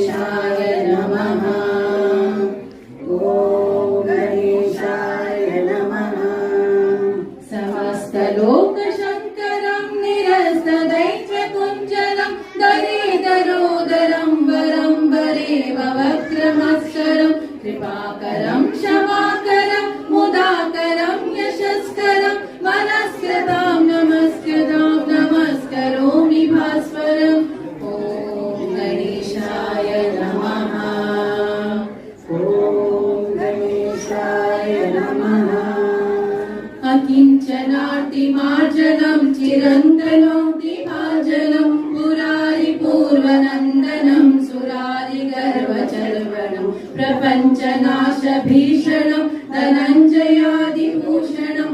गणेशाय नमः। ॐ गणेशाय नमः। समस्तलोकशङ्करं निरस्तदैत्यकुञ्जरं दरेदरोदरं वरं वरेव वक्त्रमत्सरं कृपाकरं क्षमाकरं मुदाकरं यशस्करं मनस्कृतां नमस्कृतां नमस्करोमि भास्वरम्। ॐ गणेशाय नमः। ॐ गणेशाय नमः। अकिञ्चनाटिमार्जनं चिरन्तनोक्तिभाजनं पुरारिपूर्वनन्दनं सुरारिगर्वचर्वणं प्रपञ्चनाशभीषणं धनञ्जयादिभूषणं